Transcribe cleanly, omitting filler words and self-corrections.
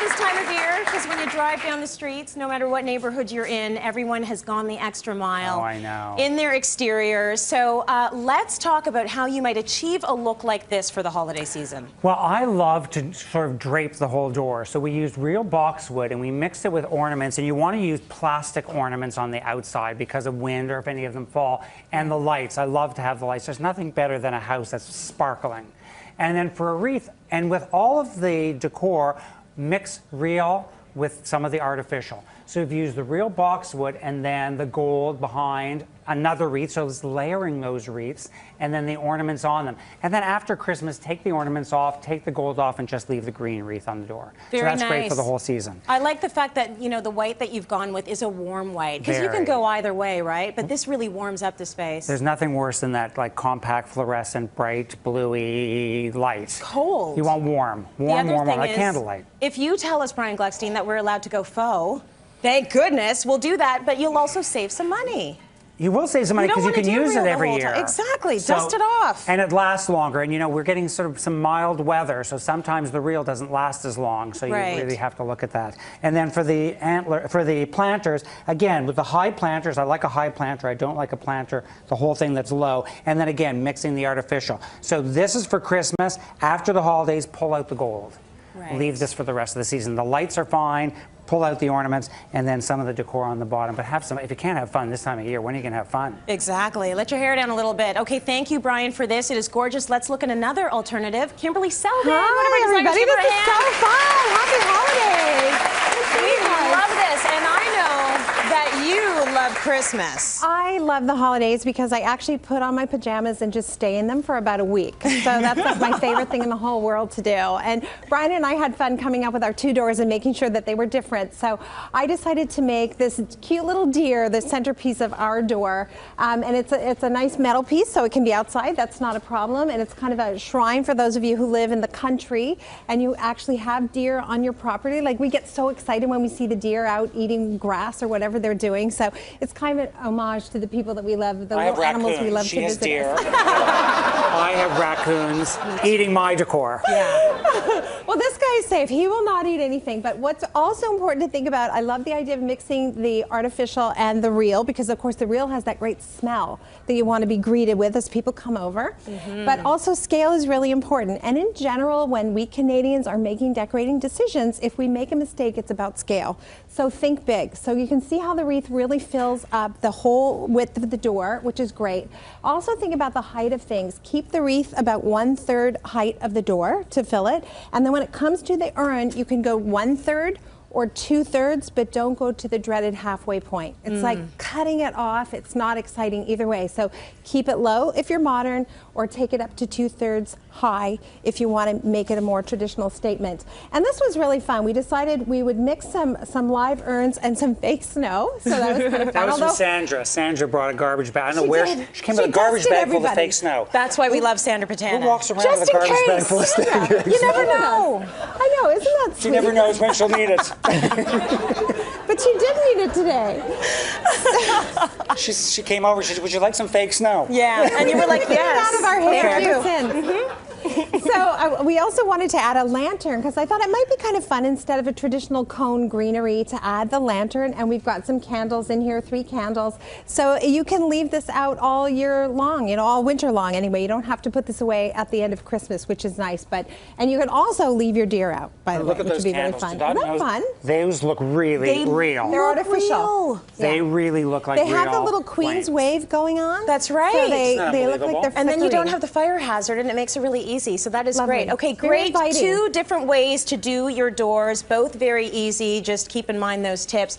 this time of year because when you drive down the streets, no matter what neighborhood you're in, everyone has gone the extra mile. Oh, I know. In their exteriors. So let's talk about how you might achieve a look like this for the holiday season. Well, I love to sort of drape the whole door. So we used real boxwood and we mixed it with ornaments, and you want to use plastic ornaments on the outside because of wind or if any of them fall. And the lights, I love to have the lights. There's nothing better than a house that's sparkling. And then for a wreath, and with all of the decor, mix real with some of the artificial. So if you use the real boxwood and then the gold behind another wreath, so it's layering those wreaths, and then the ornaments on them. And then after Christmas, take the ornaments off, take the gold off, and just leave the green wreath on the door. Very so that's nice. great for the whole season. I like the fact that, you know, the white that you've gone with is a warm white, because you can go either way, right? But this really warms up the space. There's nothing worse than that, like, compact, fluorescent, bright, bluey light. Cold. You want warm, like candlelight. If you tell us, Brian Gluckstein, that we're allowed to go faux, thank goodness, we'll do that, but you'll also save some money. You will save some money because you can use it every year. Exactly, dust it off. And it lasts longer. And you know, we're getting sort of some mild weather, so sometimes the reel doesn't last as long. So you really have to look at that. And then for the planters, again, with the high planters, I like a high planter. I don't like a planter, the whole thing that's low. And then again, mixing the artificial. So this is for Christmas. After the holidays, pull out the gold. Leave this for the rest of the season. The lights are fine. Pull out the ornaments and then some of the decor on the bottom. But have some, if you can't have fun this time of year, when are you going to have fun? Exactly. Let your hair down a little bit. Okay, thank you, Brian, for this. It is gorgeous. Let's look at another alternative. Kimberly Selden. Hi, everybody. This is so fun. Happy holidays. We love this, and I know that you love Christmas. I love the holidays because I actually put on my pajamas and just stay in them for about a week. So that's like my favorite thing in the whole world to do. And Brian and I had fun coming up with our two doors and making sure that they were different. So I decided to make this cute little deer the centerpiece of our door. And it's a nice metal piece, so it can be outside. That's not a problem. And it's kind of a shrine for those of you who live in the country and you actually have deer on your property. Like, we get so excited when we see the deer out eating grass or whatever they're doing. So it's kind of an homage to the people that we love, the little animals we love to visit. Deer. I have raccoons eating my decor. Yeah. Well, this guy is safe. He will not eat anything. But what's also important to think about, I love the idea of mixing the artificial and the real, because of course the real has that great smell that you want to be greeted with as people come over. But also scale is really important. And in general, when we Canadians are making decorating decisions, if we make a mistake, it's about scale. So think big. So you can see how the wreath really fills up the whole width of the door, which is great. Also think about the height of things. Keep the wreath about 1/3 height of the door to fill it. And then when it comes to the urn, you can go 1/3 or 2/3, but don't go to the dreaded halfway point. It's like cutting it off. It's not exciting either way. So keep it low if you're modern, or take it up to 2/3 high if you want to make it a more traditional statement. And this was really fun. We decided we would mix some live urns and some fake snow. So that was kind of fun. That was from Sandra. Sandra brought a garbage bag. I don't know where she came with a garbage bag full of fake snow. That's why we love Sandra Patana. Who walks around with a garbage bag full of fake snow? You never know. I know, isn't that sweet? She never knows when she'll need it. But she did need it today. She came over, she said, would you like some fake snow? Yeah, and you were like, yes. Out of our hair. So we also wanted to add a lantern, because I thought it might be kind of fun, instead of a traditional cone greenery, to add the lantern. And we've got some candles in here, 3 candles. So you can leave this out all year long, you know, all winter long anyway. You don't have to put this away at the end of Christmas, which is nice. And you can also leave your deer out, by the way, which would be really fun. Isn't that fun? Those look really real. They're artificial. They really look like real. They have the little Queen's wave going on. That's right. So they look like they're flickering. And then you don't have the fire hazard, and it makes it really easy. So that is great. Okay, Very great. inviting. 2 different ways to do your doors, both very easy. Just keep in mind those tips.